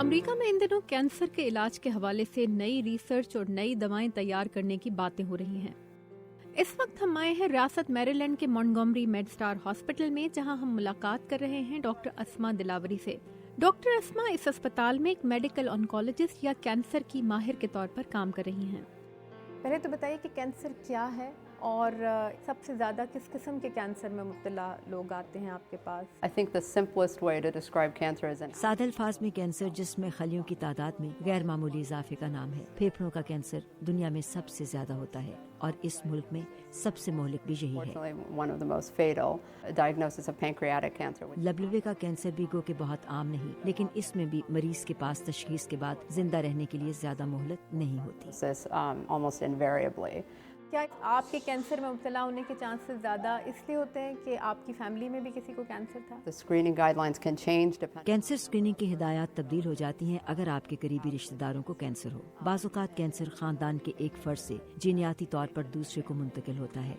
امریکہ میں ان دنوں کینسر کے علاج کے حوالے سے نئی ریسرچ اور نئی دوائیں تیار کرنے کی باتیں ہو رہی ہیں۔ اس وقت ہم آئے ہیں ریاست میری لینڈ کے مونٹگومری میڈ اسٹار ہاسپٹل میں، جہاں ہم ملاقات کر رہے ہیں ڈاکٹر اسما دلاوری سے۔ ڈاکٹر اسما اس اسپتال میں ایک میڈیکل آنکولوجسٹ یا کینسر کی ماہر کے طور پر کام کر رہی ہیں۔ پہلے تو بتائیے کہ کینسر کیا ہے اور سب سے زیادہ کس قسم کے کینسر میں مبتلا لوگ آتے ہیں آپ کے پاس؟ I think the simplest way to describe cancer is سادہ الفاظ میں کینسر جس میں خلیوں کی تعداد میں غیر معمولی اضافے کا نام ہے۔ پھیپھڑوں کا کینسر دنیا میں سب سے زیادہ ہوتا ہے اور اس ملک میں سب سے مہلک بھی یہی ہے۔ one of the most fatal diagnosis of pancreatic cancer. لبلبے کا کینسر بھی گو کہ بہت عام نہیں، لیکن اس میں بھی مریض کے پاس تشخیص کے بعد زندہ رہنے کے لیے زیادہ مہلت نہیں ہوتی۔ Almost invariably. کیا آپ کے کینسر میں مبتلا ہونے کے چانسز زیادہ اس لیے ہوتے ہیں کہ آپ کی فیملی میں بھی کسی کو کینسر تھا؟ The screening guidelines can change depending. Cancer screening کی ہدایات تبدیل ہو جاتی ہیں اگر آپ کے قریبی رشتہ داروں کو کینسر ہو۔ بعض اوقات کینسر خاندان کے ایک فرد سے جینیاتی طور پر دوسرے کو منتقل ہوتا ہے۔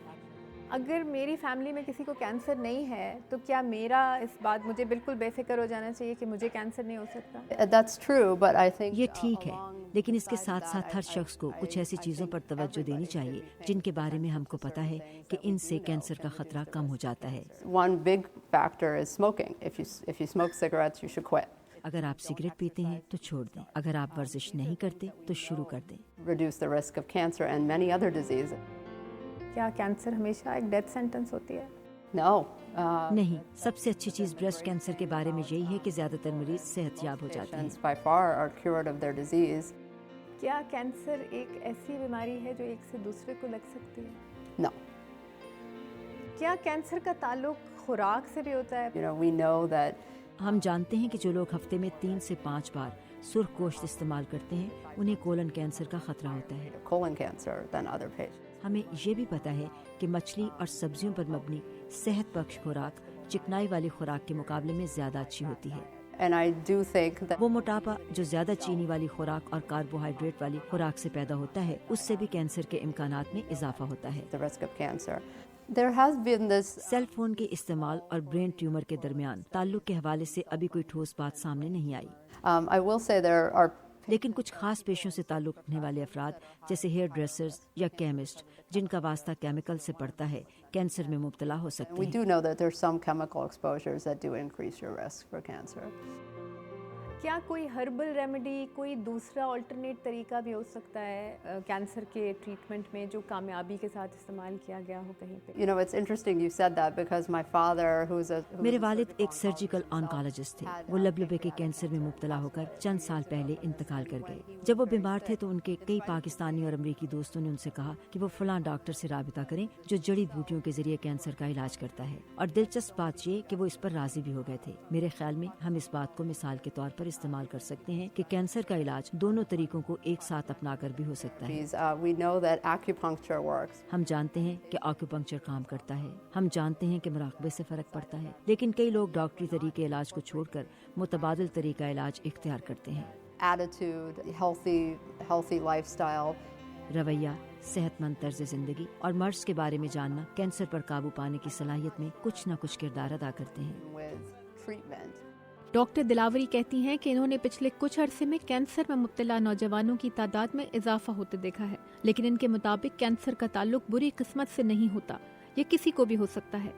اگر میری فیملی میں کسی کو کینسر نہیں ہے تو کیا میرا اس بات مجھے بالکل بے فکر ہو جانا چاہیے کہ مجھے کینسر نہیں ہو سکتا؟ That's true, but I think یہ ٹھیک ہے، لیکن اس کے ساتھ ساتھ ہر شخص کو کچھ ایسی چیزوں پر توجہ دینی چاہیے جن کے بارے میں ہم کو پتا ہے کہ ان سے کینسر کا خطرہ کم ہو جاتا ہے۔ one big factor is smoking. If you smoke cigarettes, you should quit. اگر آپ سگریٹ پیتے ہیں تو چھوڑ دیں، اگر آپ ورزش نہیں کرتے تو شروع کر دیں۔ Reduce the risk of cancer and many other diseases. کیا کینسر ہمیشہ ایک ڈیتھ سینٹنس ہوتی ہے؟ No. نہیں، سب سے اچھی چیز بریسٹ کینسر کے بارے میں یہی ہے کہ زیادہ تر مریض صحت یاب ہو جاتے ہیں۔ Patients by far are cured of their disease. کیا کینسر ایک ایسی بیماری ہے جو ایک سے دوسرے کو لگ سکتی ہے؟ No. کیا کینسر کا تعلق خوراک سے بھی ہوتا ہے؟ We know that ہم جانتے ہیں کہ جو لوگ ہفتے میں 3 سے 5 بار سرخ گوشت استعمال کرتے ہیں انہیں کولن کینسر کا خطرہ ہوتا ہے۔ colon cancer than other patients. ہمیں یہ بھی پتا ہے کہ مچھلی اور سبزیوں پر مبنی صحت بخش خوراک چکنائی والی خوراک کے مقابلے میں زیادہ اچھی ہوتی ہے۔ And I do think that وہ موٹاپا جو زیادہ چینی والی خوراک اور کاربوہائیڈریٹ والی خوراک سے پیدا ہوتا ہے اس سے بھی کینسر کے امکانات میں اضافہ ہوتا ہے۔ the risk of cancer. There has been this cell phone کے استعمال اور برین ٹیومر کے درمیان تعلق کے حوالے سے ابھی کوئی ٹھوس بات سامنے نہیں آئی، I will say there are لیکن کچھ خاص پیشوں سے تعلق رکھنے والے افراد جیسے ہیئر ڈریسرز یا کیمسٹ جن کا واسطہ کیمیکل سے پڑتا ہے کینسر میں مبتلا ہو سکتے we ہیں۔ do know that there's some chemical exposures that do increase your risk for cancer. کیا کوئی ہربل ریمیڈی، کوئی دوسرا آلٹرنیٹ طریقہ بھی ہو سکتا ہے کینسر کے ٹریٹمنٹ میں جو کامیابی کے ساتھ استعمال کیا گیا ہو کہیں پہ؟ It's interesting you said that because my father who's میرے والد ایک سرجیکل آنکالوجسٹ تھے۔ وہ لبلبے کے کینسر میں مبتلا ہو کر چند سال پہلے انتقال کر گئے۔ جب وہ بیمار تھے تو ان کے کئی پاکستانی اور امریکی دوستوں نے ان سے کہا کہ وہ فلاں ڈاکٹر سے رابطہ کریں جو جڑی بوٹیوں کے ذریعے کینسر کا علاج کرتا ہے، اور دلچسپ بات یہ کہ وہ اس پر راضی بھی ہو گئے تھے۔ میرے خیال میں ہم اس بات کو مثال کے طور پر استعمال کر سکتے ہیں کہ کینسر کا علاج دونوں طریقوں کو ایک ساتھ اپنا کر بھی ہو سکتا ہے۔ we know that acupuncture works. ہم جانتے ہیں کہ آکوپنکچر کام کرتا ہے، ہم جانتے ہیں کہ مراقبے سے فرق پڑتا ہے، لیکن کئی لوگ ڈاکٹری طریقے علاج کو چھوڑ کر متبادل طریقہ علاج اختیار کرتے ہیں۔ Attitude, healthy lifestyle. رویہ، صحت مند طرز زندگی اور مرض کے بارے میں جاننا کینسر پر قابو پانے کی صلاحیت میں کچھ نہ کچھ کردار ادا کرتے ہیں۔ With treatment. ڈاکٹر دلاوری کہتی ہیں کہ انہوں نے پچھلے کچھ عرصے میں کینسر میں مبتلا نوجوانوں کی تعداد میں اضافہ ہوتے دیکھا ہے، لیکن ان کے مطابق کینسر کا تعلق بری قسمت سے نہیں ہوتا، یہ کسی کو بھی ہو سکتا ہے۔